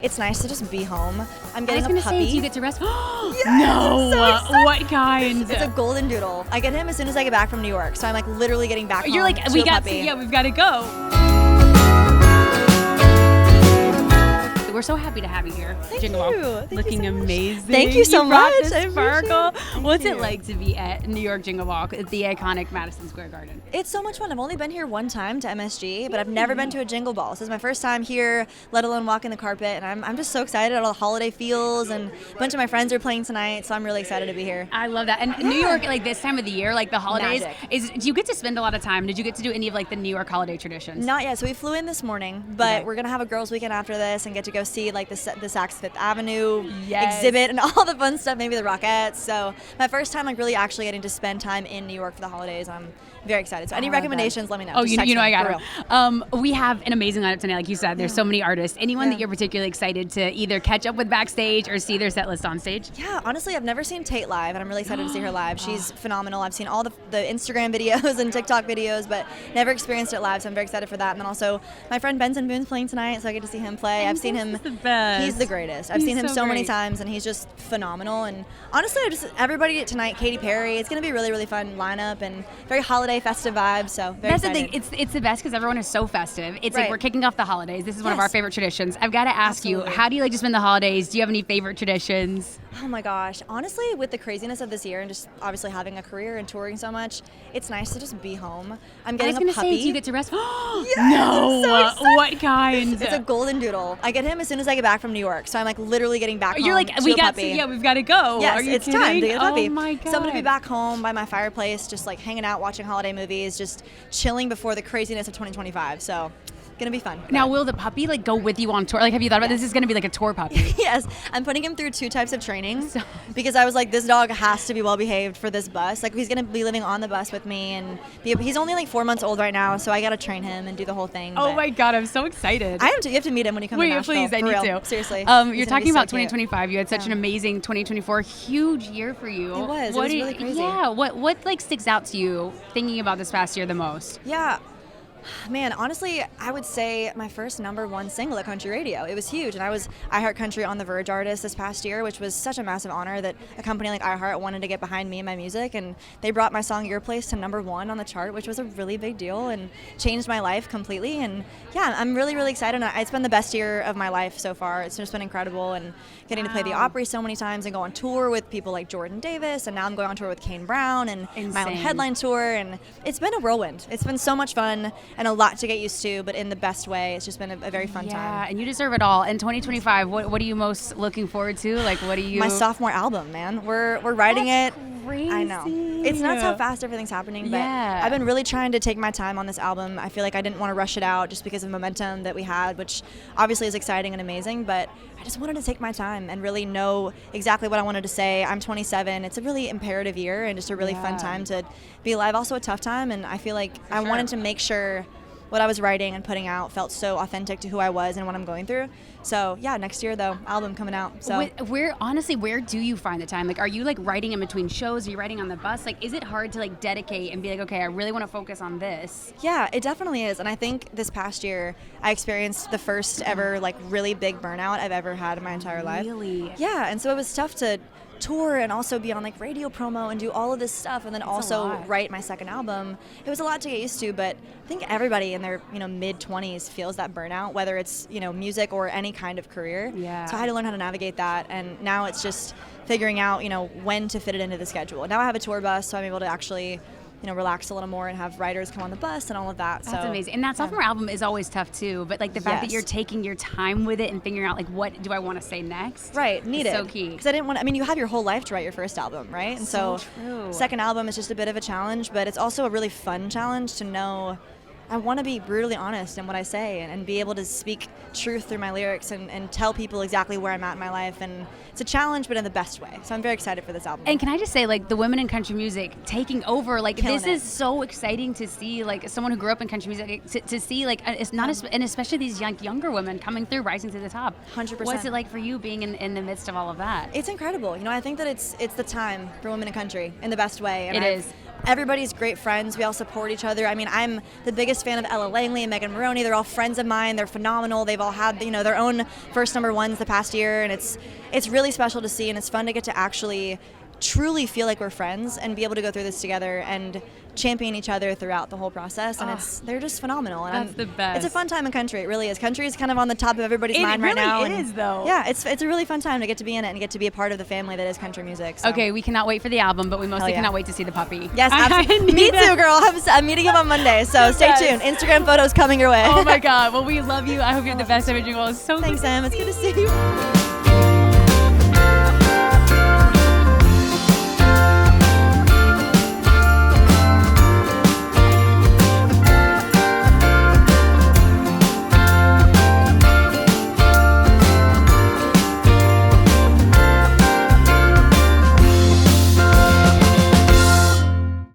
It's nice to just be home. I'm getting a puppy. I was going to say, do you get to rest? Yes, No! so What kind? It's a golden doodle. I get him as soon as I get back from New York, so I'm like literally getting back home. You're like, to we've a puppy. got to go. We're so happy to have you here. Thank Jingle you. Ball. Thank you Looking so much. amazing. Thank you so brought much. This I appreciate sparkle. it. Thank What's you. it like to be at New York Jingle Ball at the iconic Madison Square Garden? It's so much fun. I've only been here one time to MSG, but I've never been to a Jingle Ball. This is my first time here, let alone walking the carpet, and I'm just so excited at all the holiday feels, and a bunch of my friends are playing tonight, so I'm really excited to be here. I love that. And New York, like this time of the year, like the holidays, Magic. do you get to spend a lot of time? Did you get to do any of like the New York holiday traditions? Not yet. So we flew in this morning, but we're gonna have a girls' weekend after this and get to go see like the Saks Fifth Avenue exhibit and all the fun stuff. Maybe the Rockettes. So my first time like really actually getting to spend time in New York for the holidays. I'm very excited. So any recommendations, let me know. Oh, Just you text know me, I for got real. it. We have an amazing lineup tonight, like you said. There's so many artists. Anyone that you're particularly excited to either catch up with backstage or see their set list on stage? Yeah, honestly, I've never seen Tate live, and I'm really excited to see her live. She's phenomenal. I've seen all the Instagram videos and TikTok videos, but never experienced it live, so I'm very excited for that. And then also, my friend Benson Boone's playing tonight, so I get to see him play. I've seen him. The best. He's the greatest. I've seen him so many times, and he's just phenomenal. And honestly, everybody tonight, Katy Perry. It's going to be a really, really fun lineup and very holiday festive vibes. So very That's excited. the thing. It's the best because everyone is so festive. It's like Right. we're kicking off the holidays. This is one of our favorite traditions. I've got to ask you, how do you like to spend the holidays? Do you have any favorite traditions? Oh my gosh. Honestly, with the craziness of this year and just obviously having a career and touring so much, it's nice to just be home. I'm getting a puppy. I was going to say, do you get to rest? Yes, No! so What kind? It's a golden doodle. I get him as soon as I get back from New York, so I'm like literally getting back home. You're like, to we've a got puppy. to, we've got to go. Yes, Are you it's kidding? time to get a puppy. Oh my God. So I'm gonna be back home by my fireplace, just like hanging out, watching holiday movies, just chilling before the craziness of 2025. So. Gonna be fun. Now, will the puppy like go with you on tour? Like, have you thought about this? Is gonna be like a tour puppy? Yes, I'm putting him through 2 types of training because I was like, this dog has to be well behaved for this bus. Like, he's gonna be living on the bus with me, and he's only like 4 months old right now, so I gotta train him and do the whole thing. Oh my God, I'm so excited. I am too. You have to meet him when you come to Nashville. Please, I for need real. to. Seriously. You're talking about 2025. You had such an amazing 2024, huge year for you. It was. It was really crazy. Yeah. What like sticks out to you thinking about this past year the most? Yeah. Man, honestly, I would say my first #1 single at country radio. It was huge, and I was iHeartCountry on the Verge artist this past year, which was such a massive honor that a company like iHeart wanted to get behind me and my music, and they brought my song Your Place to #1 on the chart, which was a really big deal and changed my life completely. And yeah, I'm really, really excited. It's been the best year of my life so far. It's just been incredible, and getting to play the Opry so many times and go on tour with people like Jordan Davis, and now I'm going on tour with Kane Brown and my own headline tour, and it's been a whirlwind. It's been so much fun and a lot to get used to, but in the best way. It's just been a very fun time. Yeah, and you deserve it all. In 2025, what are you most looking forward to? Like, what are you? My sophomore album, man. We're writing That's it. Crazy. I know. It's nuts how fast everything's happening, but I've been really trying to take my time on this album. I feel like I didn't want to rush it out just because of momentum that we had, which obviously is exciting and amazing, but I just wanted to take my time and really know exactly what I wanted to say. I'm 27. It's a really imperative year and just a really fun time to be alive. Also a tough time, and I feel like I wanted to make sure what I was writing and putting out felt so authentic to who I was and what I'm going through. So yeah, next year though, album coming out. So where do you find the time? Like, are you like writing in between shows? Are you writing on the bus? Like, is it hard to like dedicate and be like, okay, I really want to focus on this? Yeah, it definitely is. And I think this past year I experienced the first ever like really big burnout I've ever had in my entire life. Really? Yeah, and so it was tough to tour and also be on like radio promo and do all of this stuff, and then also write my second album. It was a lot to get used to, but I think everybody in their mid-20s feels that burnout, whether it's music or any kind of career. Yeah. So I had to learn how to navigate that, and now it's just figuring out when to fit it into the schedule. Now I have a tour bus, so I'm able to actually relax a little more and have writers come on the bus and all of that. That's amazing. And that sophomore album is always tough too, but like the fact that you're taking your time with it and figuring out like, what do I want to say next? Right, needed. So key. Because I didn't want you have your whole life to write your first album, right? And so true. Second album is just a bit of a challenge, but it's also a really fun challenge to know I want to be brutally honest in what I say and be able to speak truth through my lyrics and tell people exactly where I'm at in my life. And it's a challenge, but in the best way. So I'm very excited for this album. And can I just say, like, the women in country music taking over, like, Killing this is so exciting to see, like, someone who grew up in country music, to see, like, it's not, and especially these younger women coming through, rising to the top. 100%. What's it like for you being in the midst of all of that? It's incredible. I think that it's the time for women in country in the best way. And It is. everybody's great friends. We all support each other. I mean, I'm the biggest fan of Ella Langley and Megan Maroney. They're all friends of mine. They're phenomenal. They've all had, their own first number ones the past year, and it's really special to see, and it's fun to get to actually truly feel like we're friends and be able to go through this together and champion each other throughout the whole process, and they're just phenomenal. And that's the best. It's a fun time in country. It really is. Country is kind of on the top of everybody's mind right now. It really is, though. Yeah, it's a really fun time to get to be in it and get to be a part of the family that is country music. So. Okay, we cannot wait for the album, but we mostly cannot wait to see the puppy. Yes, absolutely. Me too, girl. I'm meeting him on Monday, so stay tuned. Instagram photos coming your way. Oh my God. Well, we love you. I hope you have the best of it, Jingle. Thanks, Em. It's good to see you.